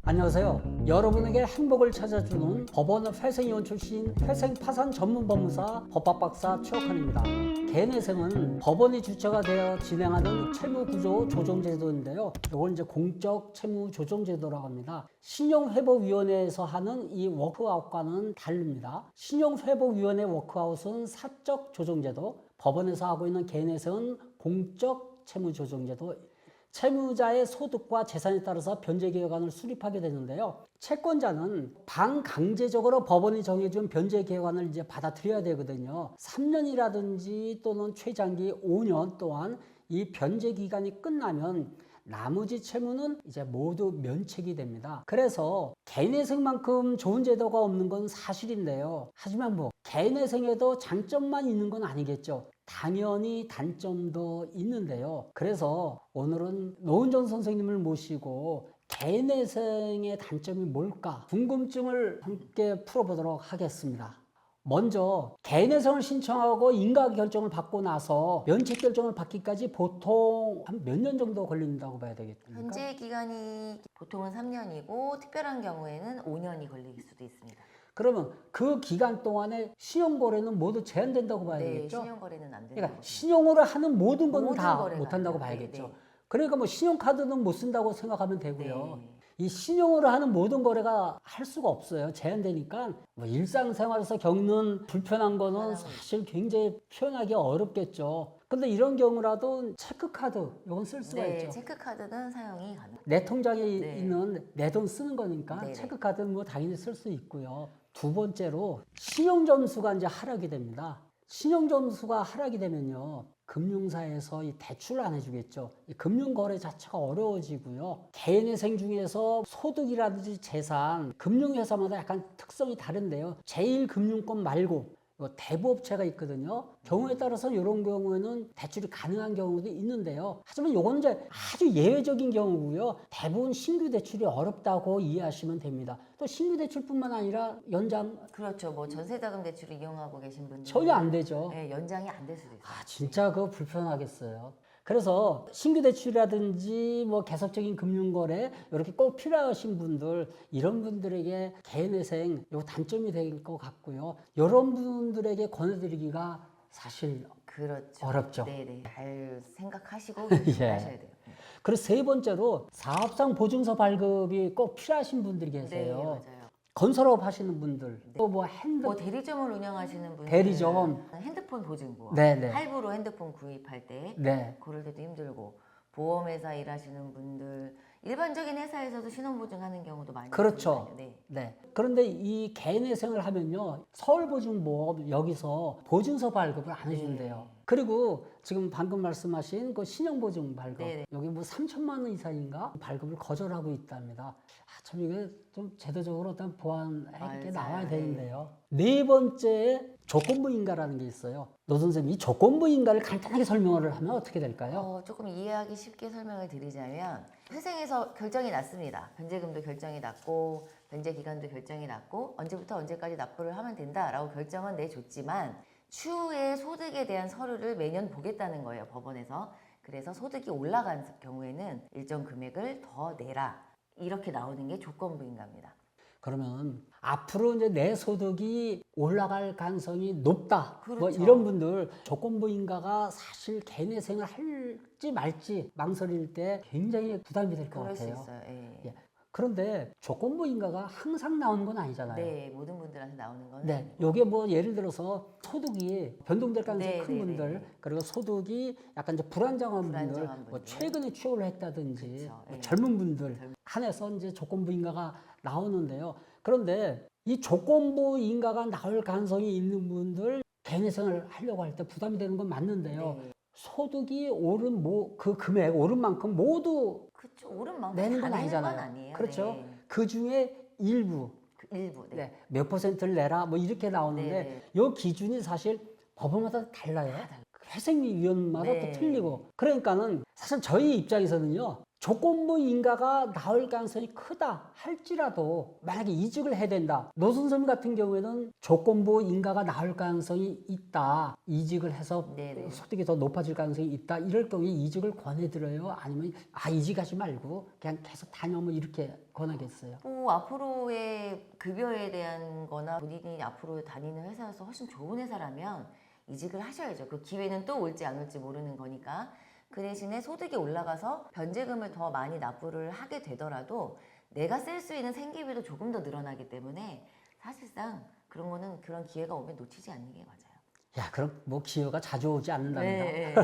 안녕하세요. 여러분에게 행복을 찾아주는 법원 회생위원 출신 회생파산 전문법무사 법학박사 최옥환입니다. 개인회생은 법원이 주체가 되어 진행하는 채무구조 조정제도인데요. 이걸 이제 공적 채무조정제도라고 합니다. 신용회복위원회에서 하는 이 워크아웃과는 다릅니다. 신용회복위원회 워크아웃은 사적 조정제도, 법원에서 하고 있는 개인회생은 공적 채무조정제도. 채무자의 소득과 재산에 따라서 변제개혁안을 수립하게 되는데요. 채권자는 반강제적으로 법원이 정해준 변제개혁안을 이제 받아들여야 되거든요. 3년이라든지 또는 최장기 5년 동안 이 변제기간이 끝나면 나머지 채무는 이제 모두 면책이 됩니다. 그래서 개인회생만큼 좋은 제도가 없는 건 사실인데요. 하지만 개인회생에도 장점만 있는 건 아니겠죠. 당연히 단점도 있는데요. 그래서 오늘은 노은정 선생님을 모시고 개인회생의 단점이 뭘까 궁금증을 함께 풀어보도록 하겠습니다. 먼저 개인회생을 신청하고 인가 결정을 받고 나서 면책 결정을 받기까지 보통 한 몇 년 정도 걸린다고 봐야 되겠습니까? 현재 기간이 보통은 3년이고 특별한 경우에는 5년이 걸릴 수도 있습니다. 그러면 그 기간 동안에 신용거래는 모두 제한된다고 봐야 네, 되겠죠? 신용거래는 안 된다고. 그러니까 신용으로 하는 모든 건 모든 다 거래가 못한다고 안 돼요. 봐야겠죠. 네. 그러니까 신용카드는 못 쓴다고 생각하면 되고요. 네. 이 신용으로 하는 모든 거래가 할 수가 없어요. 제한되니까. 일상생활에서 겪는 불편한 거는 사실 굉장히 표현하기 어렵겠죠. 근데 이런 경우라도 체크카드 이건 쓸 수가 네, 있죠. 체크카드는 사용이 가능합니다. 내 통장에 네. 있는 내 돈 쓰는 거니까 네네. 체크카드는 당연히 쓸 수 있고요. 두 번째로 신용점수가 이제 하락이 됩니다. 신용점수가 하락이 되면요. 금융사에서 이 대출을 안 해주겠죠. 이 금융거래 자체가 어려워지고요. 개인회생 중에서 소득이라든지 재산, 금융회사마다 약간 특성이 다른데요. 제1금융권 말고 대부업체가 있거든요. 경우에 따라서 이런 경우에는 대출이 가능한 경우도 있는데요. 하지만 이건 이제 아주 예외적인 경우고요. 대부분 신규 대출이 어렵다고 이해하시면 됩니다. 또 신규 대출뿐만 아니라 연장 그렇죠. 전세자금 대출을 이용하고 계신 분들 전혀 안 되죠. 네, 연장이 안 될 수도 있어요. 진짜 그거 불편하겠어요. 그래서 신규 대출이라든지 계속적인 금융거래 이렇게 꼭 필요하신 분들 이런 분들에게 개인회생 요 단점이 될 것 같고요. 이런 분들에게 권해드리기가 사실 그렇죠. 어렵죠. 네네. 잘 생각하시고 예. 하셔야 돼요. 그리고 세 번째로 사업상 보증서 발급이 꼭 필요하신 분들이 네, 계세요. 맞아요. 건설업 하시는 분들 또 대리점을 운영하시는 분들 대리점. 핸드폰 보증부 네네. 할부로 핸드폰 구입할 때 네. 그럴 때도 힘들고 보험회사 일하시는 분들 일반적인 회사에서도 신원보증하는 경우도 많이 그렇죠. 있거든요. 네. 네. 그런데 이 개인회생을 하면요. 서울보증보험 여기서 보증서 발급을 안 해준대요. 그리고 지금 방금 말씀하신 그 신용보증 발급 네네. 여기 3천만 원 이상인가 발급을 거절하고 있답니다. 참 이게 좀 제도적으로 일단 보완할 게 나와야 맞아요. 되는데요. 네 번째 조건부 인가라는 게 있어요. 노 선생님, 이 조건부 인가를 간단하게 설명을 하면 어떻게 될까요? 조금 이해하기 쉽게 설명을 드리자면 회생에서 결정이 났습니다. 변제금도 결정이 났고 변제 기간도 결정이 났고 언제부터 언제까지 납부를 하면 된다라고 결정은 내줬지만 추후에 소득에 대한 서류를 매년 보겠다는 거예요. 법원에서. 그래서 소득이 올라간 경우에는 일정 금액을 더 내라. 이렇게 나오는 게 조건부 인가입니다. 그러면 앞으로 이제 내 소득이 올라갈 가능성이 높다. 그렇죠. 이런 분들 조건부 인가가 사실 개인회생을 할지 말지 망설일 때 굉장히 부담이 될 것 그럴 수 같아요. 있어요. 예. 예. 그런데 조건부 인가가 항상 나오는 건 아니잖아요. 네, 모든 분들한테 나오는 거는 네, 요게 예를 들어서 소득이 변동될 가능성이 네, 큰 네, 분들, 네. 그리고 소득이 약간 이제 불안정한 분들, 불안정한 분들. 최근에 취업을 했다든지, 그렇죠. 예. 젊은 분들 한해서 이제 조건부 인가가 나오는데요. 그런데 이 조건부 인가가 나올 가능성이 있는 분들 개인회생을 하려고 할 때 부담이 되는 건 맞는데요. 네. 소득이 오른 그 금액 오른 만큼 모두 그쵸. 오른 만큼 내는 다 건 내는 아니잖아요. 건 아니에요. 그렇죠. 네. 그 중에 일부 일부. 네. 네, 몇 퍼센트를 내라 이렇게 나오는데 네. 이 기준이 사실 법원마다 달라요. 회생위원마다 네. 또 틀리고 그러니까는 사실 저희 입장에서는요 조건부 인가가 나올 가능성이 크다 할지라도 만약에 이직을 해야 된다. 노 선생님 같은 경우에는 조건부 인가가 나올 가능성이 있다. 이직을 해서 네네. 소득이 더 높아질 가능성이 있다. 이럴 경우에 이직을 권해드려요? 아니면 이직하지 말고 그냥 계속 다녀 뭐 이렇게 권하겠어요? 뭐 앞으로의 급여에 대한 거나 본인이 앞으로 다니는 회사에서 훨씬 좋은 회사라면 이직을 하셔야죠. 그 기회는 또 올지 안 올지 모르는 거니까. 그 대신에 소득이 올라가서 변제금을 더 많이 납부를 하게 되더라도 내가 쓸 수 있는 생계비도 조금 더 늘어나기 때문에 사실상 그런 거는 그런 기회가 오면 놓치지 않는 게 맞아요. 야, 그럼 뭐 기회가 자주 오지 않는답니다. 네.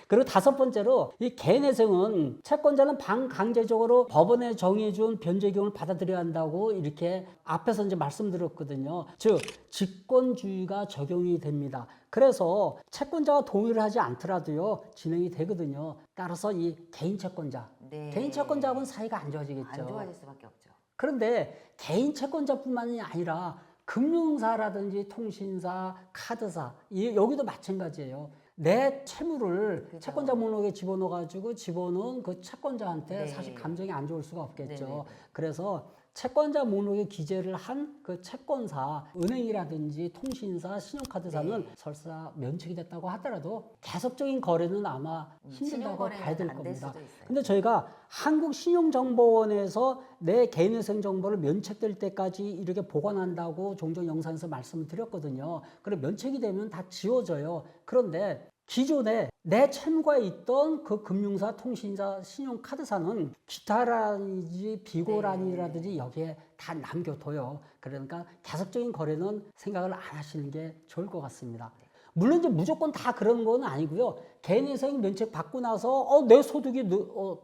그리고 다섯 번째로 이 개인회생은 채권자는 반강제적으로 법원에 정해준 변제경을 받아들여야 한다고 이렇게 앞에서 이제 말씀드렸거든요. 즉 직권주의가 적용이 됩니다. 그래서 채권자가 동의를 하지 않더라도요 진행이 되거든요. 따라서 이 개인 채권자, 네. 개인 채권자하고는 사이가 안 좋아지겠죠. 안 좋아질 수밖에 없죠. 그런데 개인 채권자뿐만이 아니라 금융사라든지 통신사, 카드사 여기도 마찬가지예요. 내 채무를 그죠. 채권자 목록에 집어넣어가지고 집어넣은 그 채권자한테 네. 사실 감정이 안 좋을 수가 없겠죠. 네네. 그래서 채권자 목록에 기재를 한 그 채권사, 은행이라든지 통신사, 신용카드사는 네. 설사 면책이 됐다고 하더라도 계속적인 거래는 아마 힘들다고 봐야 될 신용거래는 안 될 겁니다. 수도 있어요. 근데 저희가 한국신용정보원에서 내 개인회생 정보를 면책될 때까지 이렇게 보관한다고 종종 영상에서 말씀을 드렸거든요. 그래 면책이 되면 다 지워져요. 그런데 기존에 내 채무가 있던 그 금융사, 통신사, 신용카드사는 기타라든지 비고란이라든지 여기에 다 남겨둬요. 그러니까 계속적인 거래는 생각을 안 하시는 게 좋을 것 같습니다. 물론 이제 무조건 다 그런 건 아니고요. 개인회생 면책 받고 나서 내 소득이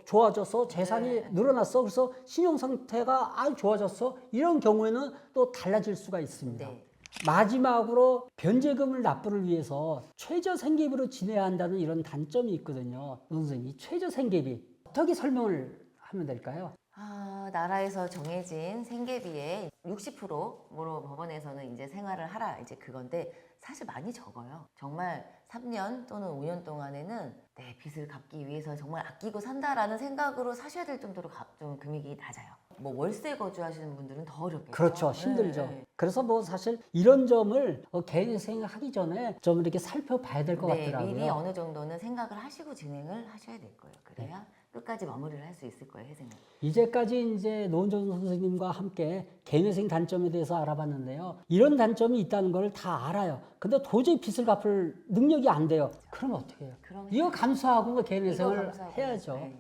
좋아졌어, 재산이 늘어났어, 그래서 신용 상태가 좋아졌어. 이런 경우에는 또 달라질 수가 있습니다. 네. 마지막으로 변제금을 납부를 위해서 최저 생계비로 지내야 한다는 이런 단점이 있거든요. 선생님, 이 최저 생계비 어떻게 설명을 하면 될까요? 나라에서 정해진 생계비의 60%로 법원에서는 이제 생활을 하라 이제 그건데 사실 많이 적어요. 정말 3년 또는 5년 동안에는 내 빚을 갚기 위해서 정말 아끼고 산다라는 생각으로 사셔야 될 정도로 좀 금액이 낮아요. 뭐 월세 거주하시는 분들은 더 어렵겠죠. 그렇죠. 힘들죠. 네. 그래서 뭐 사실 이런 점을 개인회생 하기 전에 좀 이렇게 살펴봐야 될 것 네, 같더라고요. 미리 어느 정도는 생각을 하시고 진행을 하셔야 될 거예요. 그래야 끝까지 마무리를 할 수 있을 거예요, 회생은. 이제까지 이제 노은정 선생님과 함께 개인회생 단점에 대해서 알아봤는데요. 이런 단점이 있다는 걸 다 알아요. 근데 도저히 빚을 갚을 능력이 안 돼요. 그러면 어떻게 해요? 그럼 이거 감수하고 개인회생을 이거 감사하고. 해야죠. 네.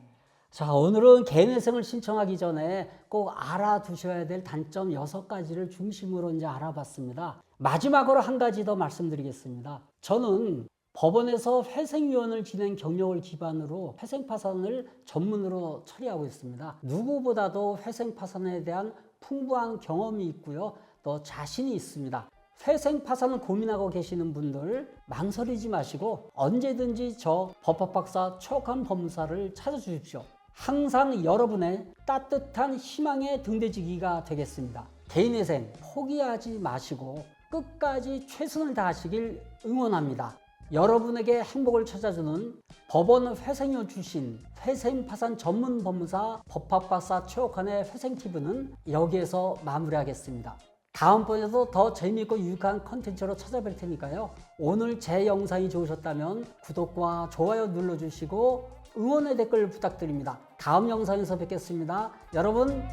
자, 오늘은 개인회생을 신청하기 전에 꼭 알아두셔야 될 단점 6가지를 중심으로 이제 알아봤습니다. 마지막으로 한 가지 더 말씀드리겠습니다. 저는 법원에서 회생위원을 지낸 경력을 기반으로 회생파산을 전문으로 처리하고 있습니다. 누구보다도 회생파산에 대한 풍부한 경험이 있고요. 또 자신이 있습니다. 회생파산을 고민하고 계시는 분들 망설이지 마시고 언제든지 저 법학박사 최옥한 법무사를 찾아주십시오. 항상 여러분의 따뜻한 희망의 등대지기가 되겠습니다. 개인회생 포기하지 마시고 끝까지 최선을 다하시길 응원합니다. 여러분에게 행복을 찾아주는 법원 회생위원 출신 회생파산 전문 법무사 법학박사 최옥한의 회생TV는 여기에서 마무리하겠습니다. 다음번에도 더 재미있고 유익한 컨텐츠로 찾아뵐 테니까요. 오늘 제 영상이 좋으셨다면 구독과 좋아요 눌러주시고 응원의 댓글 부탁드립니다. 다음 영상에서 뵙겠습니다. 여러분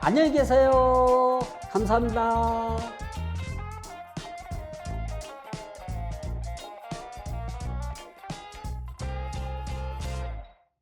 안녕히 계세요. 감사합니다.